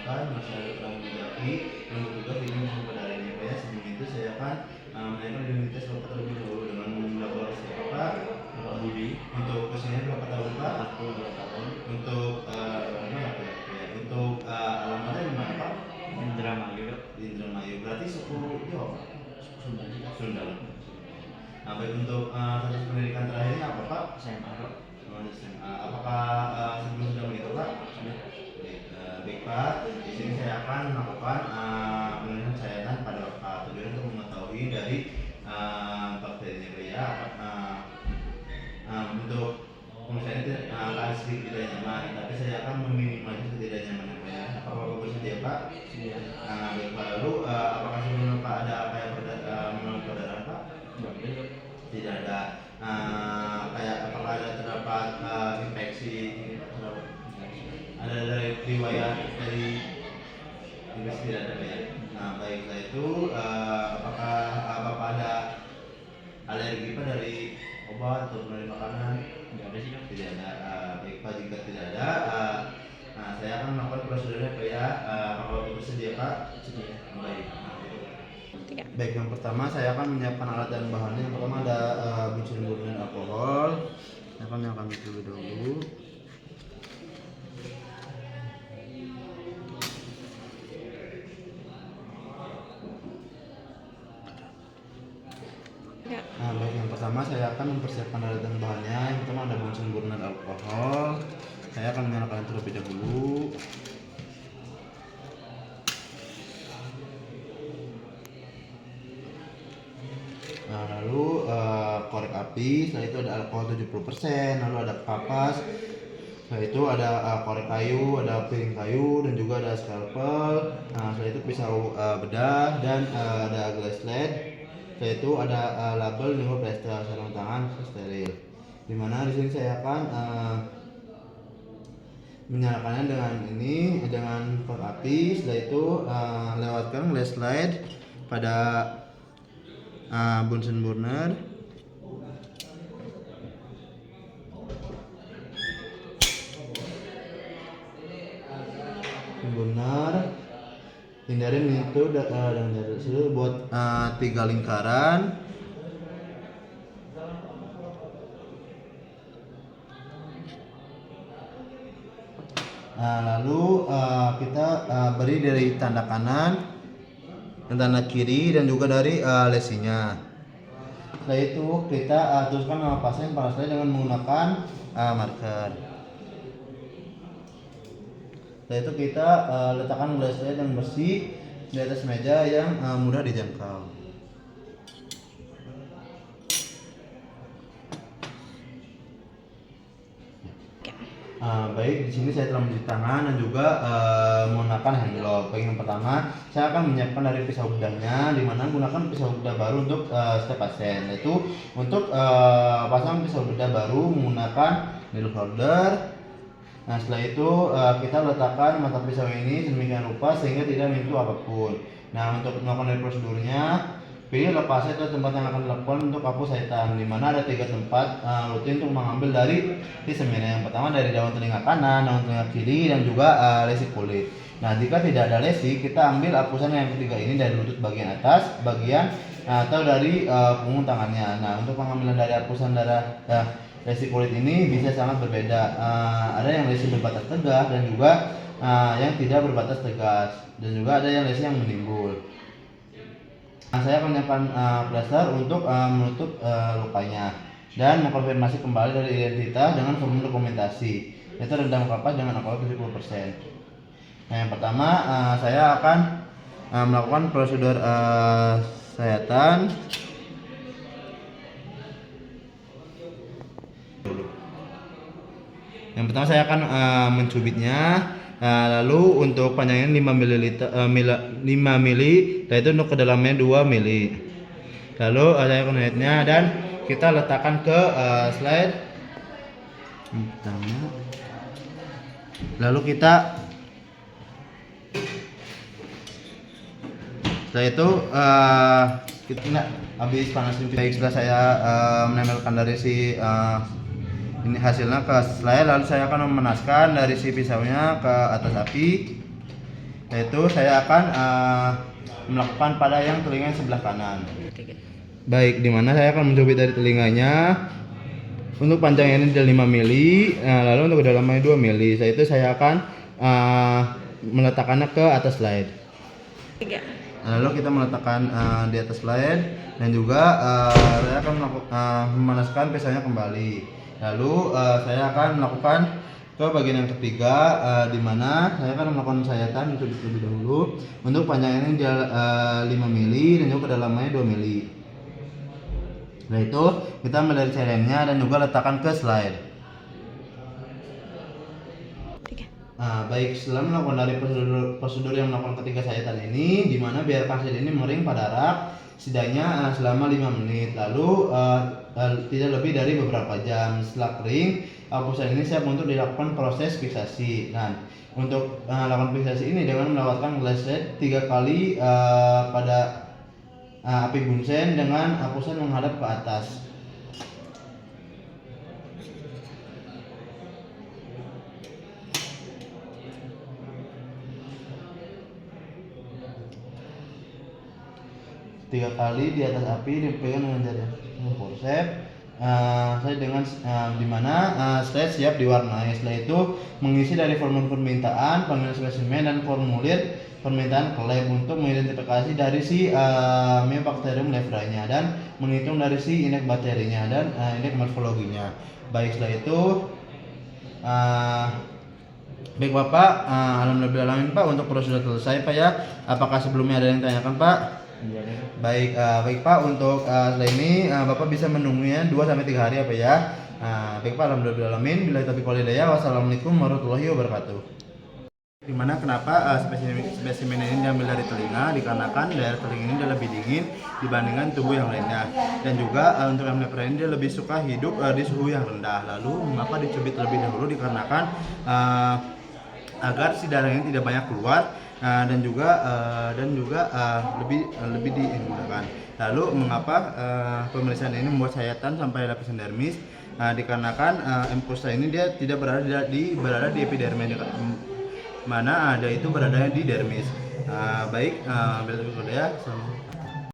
menggunakan masyarakat mendaki yang bertugas di bidang pemadaan ya. Sebelum itu saya akan menanyakan identitas Bapak terlebih dahulu dengan mendapatkan siapa Pak? Bapak Budi. Untuk usianya berapa tahun Pak? Aku 2 tahun. Untuk laki-laki ya. Untuk alamatnya di mana Pak? Indramayu. Di Indramayu. Berarti suku Jawa Pak? Sunda. Sunda. Nah, baik untuk status pendidikan terakhirnya apa Pak? SMA Pak. SMA. Apakah sebelum sudah menikah Pak? Sudah. Baik Pak, di sini saya akan melakukan penelitian sayanan pada tujuan untuk mengetahui dari bakteria untuk misalnya akan sedikit tidak nyaman, tapi saya akan meminimalisir ketidaknyamanan ya. Apakah Bapak bersedia Pak? Iya. Baik Pak, lalu apakah sebelumnya Pak ada kayak menurut perdarahan Pak? Tidak ada. Kayak apakah ada terdapat infeksi? Ada dari riwayat dari infeksi tidak ada ya. Nah baik, setelah itu apakah Bapak ada alergi Pak dari obat atau dari makanan? Tidak ada sih. Tidak ada. Baik Pak, jika tidak ada, nah saya akan melakukan prosedurnya Pak ya. Apakah Bapak bersedia Pak? Sedia. Baik. Baik, yang pertama saya akan menyiapkan alat dan bahannya. Yang pertama ada bensin murni dan alkohol. Saya akan nyalakan terlebih dahulu. Nah, baik, yang pertama saya akan mempersiapkan alat dan bahannya. Yang pertama ada bensin murni dan alkohol. Saya akan menyalakan terlebih dahulu. Nah, lalu korek api, setelah itu ada alkohol 70%, lalu ada kapas, setelah itu ada korek kayu, ada piring kayu, dan juga ada scalpel. Nah, setelah itu pisau bedah, dan ada glass led. Setelah itu ada label dan juga plester, sarung tangan steril. Dimana di sini saya akan menyalakannya dengan korek api. Setelah itu lewatkan glass slide pada Bunsen burner. Hindari menyentuh dan jarak buat 3 lingkaran. Nah, lalu kita beri dari tanda kanan dan tanda kiri dan juga dari lesinya. Setelah itu kita teruskan nama pasien pada slide dengan menggunakan marker. Setelah itu kita letakkan glass slide yang bersih di atas meja yang mudah dijangkau. Baik, di sini saya telah mencuci tangan dan juga menggunakan hand glove. Baik, yang pertama saya akan menyiapkan dari pisau bedahnya, dimana gunakan pisau bedah baru untuk setiap pasien. Yaitu untuk pasang pisau bedah baru menggunakan needle holder. Nah, setelah itu kita letakkan mata pisau ini sedemikian rupa sehingga tidak menyentuh apapun. Nah, untuk melakukan dari prosedurnya, pilih lokasi atau tempat yang akan dilakukan untuk hapus hitam, di mana ada 3 tempat rutin untuk mengambil dari semina. Yang pertama dari daun telinga kanan, daun telinga kiri, dan juga lesi kulit. Nah, jika tidak ada lesi, kita ambil hapusan yang ketiga ini dari lutut bagian atas, atau dari punggung tangannya. Nah, untuk pengambilan dari hapusan darah lesi kulit ini bisa sangat berbeda. Ada yang lesi berbatas tegas dan juga yang tidak berbatas tegas, dan juga ada yang lesi yang menimbul. Nah, saya akan menyiapkan plester untuk menutup lukanya dan mengkonfirmasi kembali dari identitas dengan formulir dokumentasi, yaitu rendam kapas dengan alkohol 70%. Nah, yang pertama saya akan melakukan prosedur sayatan. Yang pertama saya akan mencubitnya. Lalu untuk panjangnya 5 mili, dan itu untuk kedalamnya 2 mili. Lalu saya akan menjahitnya dan kita letakkan ke slide pertama. Lalu kita setelah itu kita habis panasin. Baik, setelah saya menempelkan dari si ini hasilnya ke slide, lalu saya akan memanaskan dari si pisaunya ke atas api. yaitu saya akan melakukan pada yang telinga sebelah kanan. Baik, dimana saya akan mencubit dari telinganya. Untuk panjangnya ini 5 mili, lalu untuk kedalamannya 2 mili. Setelah itu saya akan meletakkannya ke atas slide. Lalu kita meletakkan di atas slide dan juga saya akan memanaskan pisaunya kembali. Lalu saya akan melakukan ke bagian yang ketiga, di mana saya akan melakukan sayatan terlebih dahulu. Untuk panjangnya ini 5 mili dan juga kedalamannya 2 mili. Setelah itu kita ambil dari cairannya dan juga letakkan ke slide. Baik, setelah melakukan dari prosedur yang melakukan ketiga sayatan ini, di mana biarkan slide ini mering pada rak setidaknya selama 5 menit, lalu tidak lebih dari beberapa jam. Setelah kering, pusat ini siap untuk dilakukan proses fiksasi. Nah, untuk melakukan fiksasi ini dengan melewatkan flashlight 3 kali pada api bunsen dengan pusat menghadap ke atas. Tiga kali di atas api dipegang dengan jari forceps. Saya dengan dimana slide siap diwarnai. Setelah itu mengisi dari formulir permintaan, panggilan spesimen dan formulir permintaan ke lab untuk mengidentifikasi dari si Mycobacterium levranya dan menghitung dari si indeks bakterinya dan indeks morfologinya. Baik, setelah itu baik Bapak, alhamdulillah Pak, untuk prosedur selesai Pak ya. Apakah sebelumnya ada yang ditanyakan Pak? Iya. Baik, baik Pak, untuk setelah ini Bapak bisa menunggunya 2-3 hari apa ya. Baik Pak, alhamdulillah. Bila taufiq wal hidayah. Wassalamualaikum warahmatullahi wabarakatuh. Dimana kenapa spesimen ini diambil dari telinga, dikarenakan daerah telinga ini dia lebih dingin dibandingkan tubuh yang lainnya, dan juga untuk yang lepra ini dia lebih suka hidup di suhu yang rendah. Lalu mengapa dicubit terlebih dahulu, dikarenakan agar si darah ini tidak banyak keluar, dan juga lebih digunakan. Lalu mengapa pemeriksaan ini membuat sayatan sampai lapisan dermis? Dikarenakan mukosa ini dia tidak berada di epidermis, mana ada itu beradanya di dermis. Baik, bila ya.